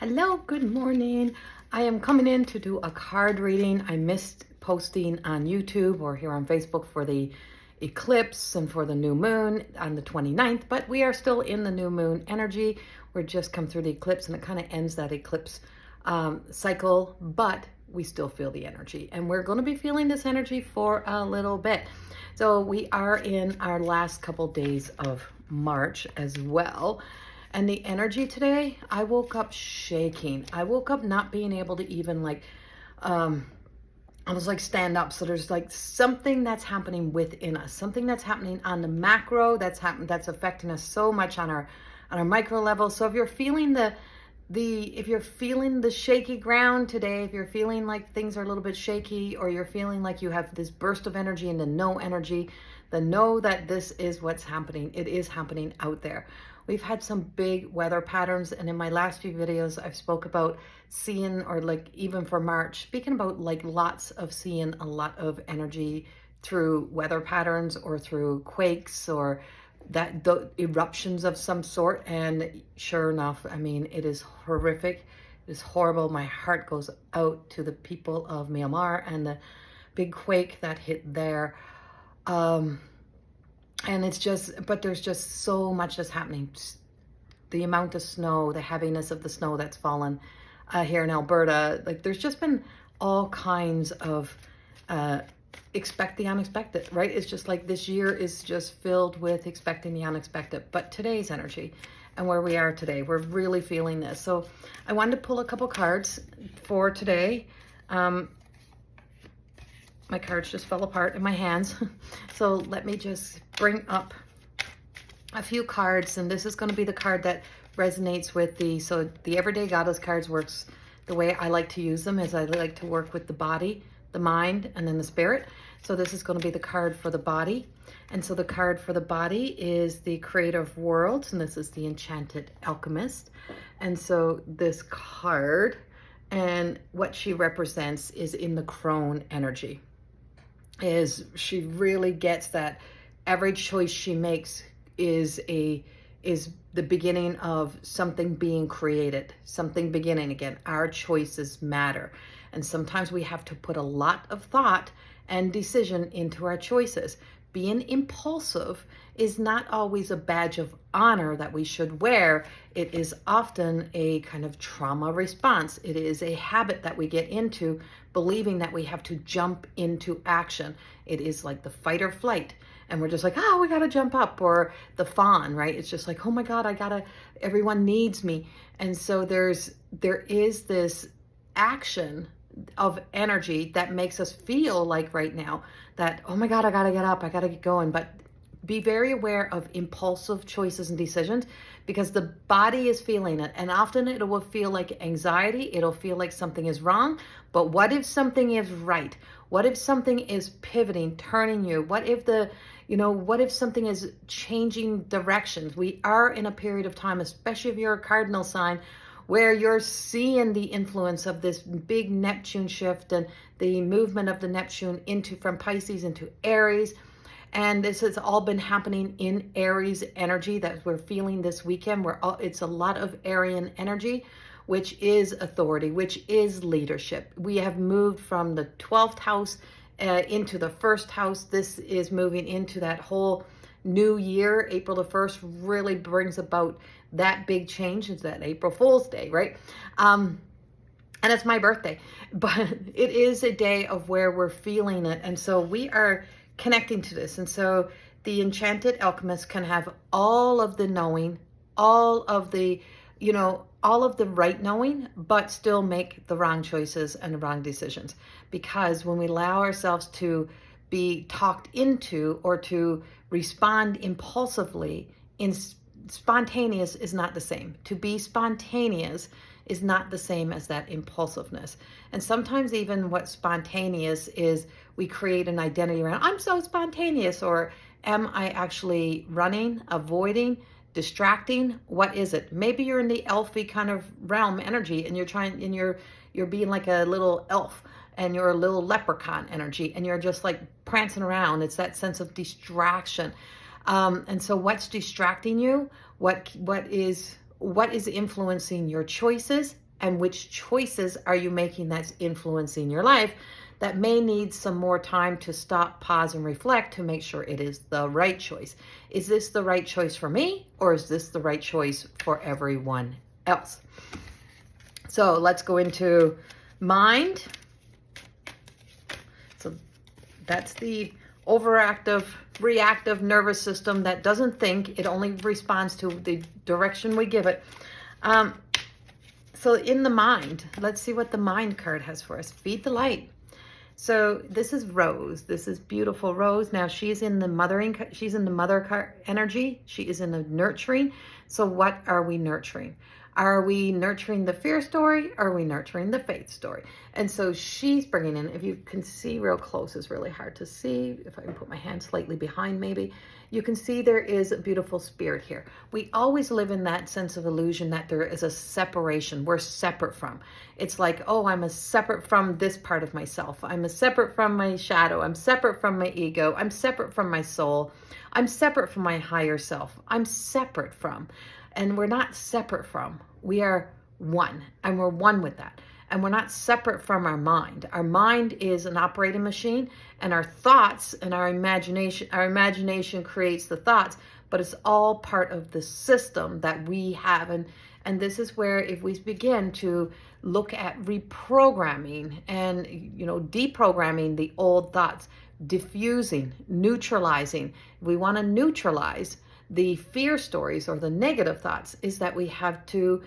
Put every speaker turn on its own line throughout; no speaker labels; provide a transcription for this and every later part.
Hello, good morning. I am coming in to do a card reading. I missed posting on YouTube or here on Facebook for the eclipse and for the new moon on the 29th, but we are still in the new moon energy. We're just come through the eclipse and it kind of ends that eclipse cycle, but we still feel the energy and we're going to be feeling this energy for a little bit. So we are in our last couple days of March as well. And the energy today, I woke up shaking. I woke up not being able to even I was like stand up. So there's like something that's happening within us, something that's happening on the macro that's affecting us so much on our micro level. So if you're feeling if you're feeling the shaky ground today, if you're feeling like things are a little bit shaky, or you're feeling like you have this burst of energy and the no energy, then know that this is what's happening. It is happening out there. We've had some big weather patterns, and in my last few videos, I've spoke about seeing, or like even for March, speaking about like lots of seeing a lot of energy through weather patterns or through quakes or the eruptions of some sort. And sure enough, I mean, it is horrific. It is horrible. My heart goes out to the people of Myanmar and the big quake that hit there. And it's just, but there's just so much that's happening. The amount of snow, the heaviness of the snow that's fallen here in Alberta. Like there's just been all kinds of expect the unexpected, right? It's just like this year is just filled with expecting the unexpected. But today's energy and where we are today, we're really feeling this. So I wanted to pull a couple cards for today. My cards just fell apart in my hands. So let me just bring up a few cards, and this is going to be the card that resonates with so the Everyday Goddess cards works the way I like to use them, is I like to work with the body, the mind, and then the spirit. So this is going to be the card for the body. And so the card for the body is the Creator of Worlds, and this is the Enchanted Alchemist. And so this card and what she represents is in the crone energy. Is she really gets that every choice she makes is the beginning of something being created, something beginning again. Our choices matter. And sometimes we have to put a lot of thought and decision into our choices. Being impulsive is not always a badge of honor that we should wear. It is often a kind of trauma response. It is a habit that we get into, believing that we have to jump into action. It is like the fight or flight. And we're just like, oh, we got to jump up, or the fawn, right? It's just like, oh my God, everyone needs me. And so there is this action of energy that makes us feel like right now that, oh my God, I got to get up, I got to get going. But be very aware of impulsive choices and decisions, because the body is feeling it. And often it will feel like anxiety. It'll feel like something is wrong. But what if something is right? What if something is pivoting, turning you? What if something is changing directions? We are in a period of time, especially if you're a cardinal sign, where you're seeing the influence of this big Neptune shift and the movement of the Neptune from Pisces into Aries. And this has all been happening in Aries energy that we're feeling this weekend. It's a lot of Arian energy, which is authority, which is leadership. We have moved from the 12th house into the first house. This is moving into that whole new year. April the 1st really brings about that big change. It's that April Fool's Day, right? And it's my birthday, but it is a day of where we're feeling it. And so we are connecting to this. And so the Enchanted Alchemist can have all of the knowing, all of the right knowing, but still make the wrong choices and the wrong decisions. Because when we allow ourselves to be talked into or to respond impulsively, spontaneous is not the same. To be spontaneous is not the same as that impulsiveness. And sometimes even what's spontaneous is we create an identity around, I'm so spontaneous, or am I actually running, avoiding, distracting? What is it? Maybe you're in the elfy kind of realm energy, and you're being like a little elf, and you're a little leprechaun energy, and you're just like prancing around. It's that sense of distraction. And so what's distracting you? What is influencing your choices? and which choices are you making that's influencing your life that may need some more time to stop, pause, and reflect to make sure it is the right choice. Is this the right choice for me, or is this the right choice for everyone else? So let's go into mind. So that's the overactive, reactive nervous system that doesn't think. It only responds to the direction we give it. So in the mind, let's see what the mind card has for us. Feed the light. So this is Rose. This is beautiful Rose. Now she's in the mothering, she's in the mother energy. She is in the nurturing. So what are we nurturing? Are we nurturing the fear story? Or are we nurturing the faith story? And so she's bringing in, if you can see real close, it's really hard to see. If I can put my hand slightly behind maybe, you can see there is a beautiful spirit here. We always live in that sense of illusion that there is a separation. We're separate from. It's like, oh, I'm a separate from this part of myself. I'm a separate from my shadow. I'm separate from my ego. I'm separate from my soul. I'm separate from my higher self. I'm separate from. And we're not separate from. We are one. And we're one with that. And we're not separate from our mind. Our mind is an operating machine, and our thoughts and our imagination creates the thoughts, but it's all part of the system that we have. And this is where, if we begin to look at reprogramming and, deprogramming the old thoughts, diffusing, neutralizing, we want to neutralize the fear stories or the negative thoughts, is that we have to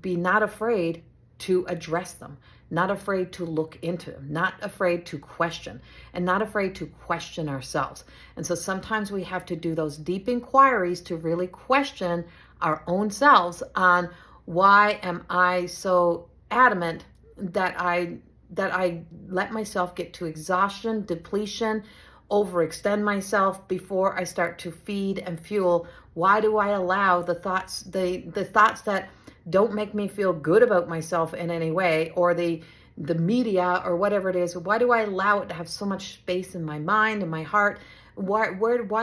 be not afraid to address them, not afraid to look into them, not afraid to question, and not afraid to question ourselves. And so sometimes we have to do those deep inquiries to really question our own selves on, why am I so adamant that I let myself get to exhaustion, depletion, overextend myself before I start to feed and fuel? Why do I allow the thoughts that don't make me feel good about myself in any way, or the media or whatever it is? Why do I allow it to have so much space in my mind and my heart? Why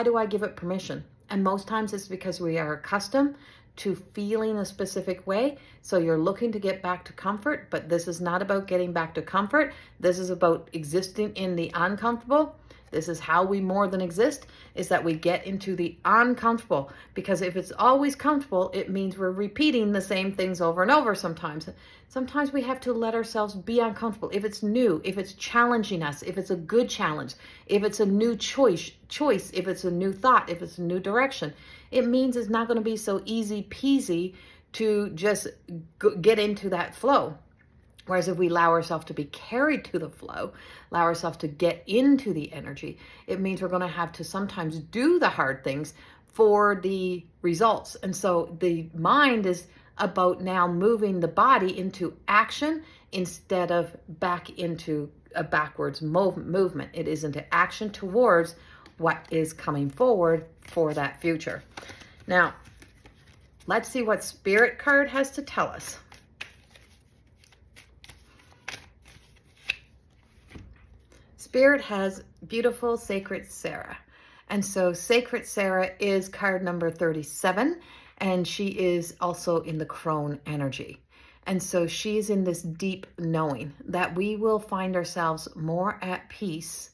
do I give it permission? And most times it's because we are accustomed to feeling a specific way. So you're looking to get back to comfort, but this is not about getting back to comfort. This is about existing in the uncomfortable. This is how we more than exist, is that we get into the uncomfortable. Because if it's always comfortable, it means we're repeating the same things over and over sometimes. Sometimes we have to let ourselves be uncomfortable. If it's new, if it's challenging us, if it's a good challenge, if it's a new choice, if it's a new thought, if it's a new direction, it means it's not going to be so easy peasy to just get into that flow. Whereas if we allow ourselves to be carried to the flow, allow ourselves to get into the energy, it means we're going to have to sometimes do the hard things for the results. And so the mind is about now moving the body into action instead of back into a backwards movement. It is into action towards what is coming forward for that future. Now, let's see what Spirit card has to tell us. Spirit has beautiful Sacred Sarah. And so Sacred Sarah is card number 37, and she is also in the crone energy. And so she's in this deep knowing that we will find ourselves more at peace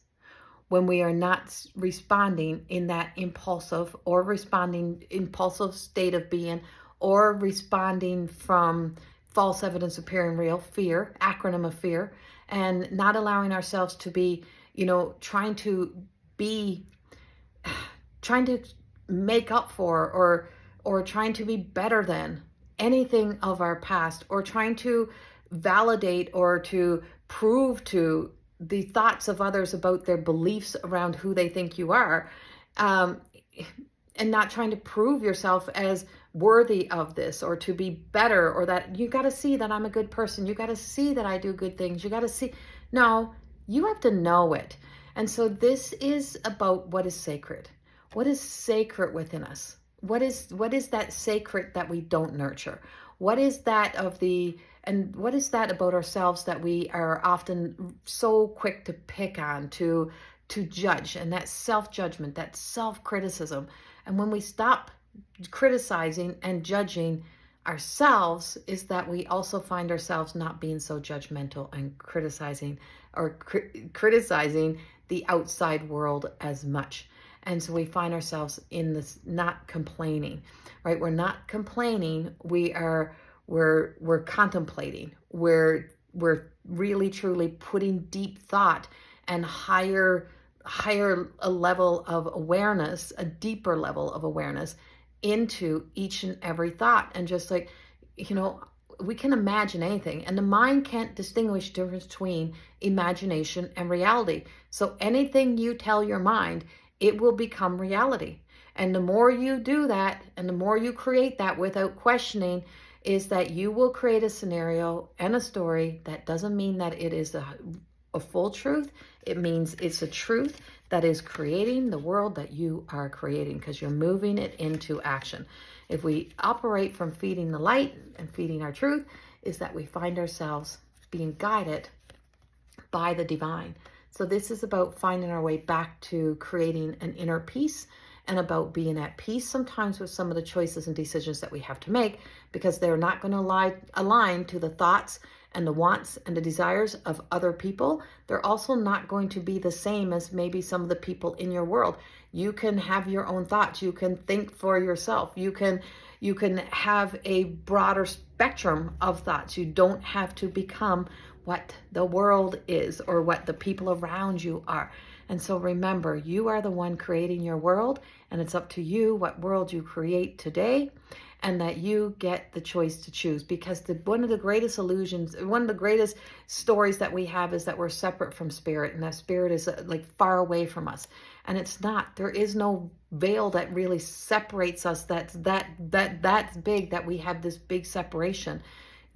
when we are not responding in that impulsive state of being, or responding from false evidence appearing real, fear, acronym of fear, and not allowing ourselves to be, trying to make up for or trying to be better than anything of our past, or trying to validate or to prove to the thoughts of others about their beliefs around who they think you are, and not trying to prove yourself as worthy of this or to be better, or that you got to see that I'm a good person. You got to see that I do good things. You got to see. No, you have to know it. And so this is about what is sacred. What is sacred within us? What is that sacred that we don't nurture? What is that what is that about ourselves that we are often so quick to pick on, to judge, and that self-judgment, that self-criticism. And when we stop criticizing and judging ourselves is that we also find ourselves not being so judgmental and criticizing criticizing the outside world as much. And so we find ourselves in this not complaining, right? We're not complaining. We're contemplating. We're really truly putting deep thought and higher a level of awareness, a deeper level of awareness into each and every thought. And just like, we can imagine anything, and the mind can't distinguish the difference between imagination and reality. So anything you tell your mind, it will become reality. And the more you do that, and the more you create that without questioning, is that you will create a scenario and a story that doesn't mean that it is a full truth. It means it's a truth that is creating the world that you are creating, because you're moving it into action. If we operate from feeding the light and feeding our truth, is that we find ourselves being guided by the divine. So this is about finding our way back to creating an inner peace, and about being at peace sometimes with some of the choices and decisions that we have to make, because they're not going to align to the thoughts and the wants and the desires of other people. They're also not going to be the same as maybe some of the people in your world. You can have your own thoughts. You can think for yourself. You can have a broader spectrum of thoughts. You don't have to become what the world is or what the people around you are. And so remember, you are the one creating your world, and it's up to you what world you create today, and that you get the choice to choose. Because one of the greatest illusions, one of the greatest stories that we have is that we're separate from spirit, and that spirit is like far away from us. And it's not. There is no veil that really separates us that's big, that we have this big separation.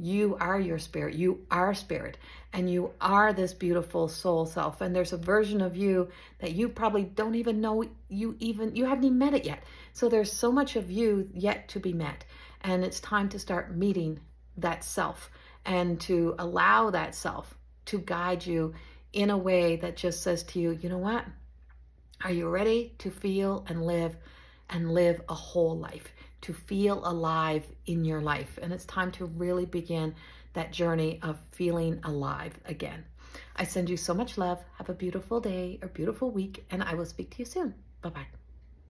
You are your spirit. You are spirit. And you are this beautiful soul self. And there's a version of you that you probably don't even know you haven't even met it yet. So there's so much of you yet to be met. And it's time to start meeting that self, and to allow that self to guide you in a way that just says to you, you know what? Are you ready to feel and live a whole life? To feel alive in your life. And it's time to really begin that journey of feeling alive again. I send you so much love. Have a beautiful day or beautiful week, and I will speak to you soon. Bye-bye.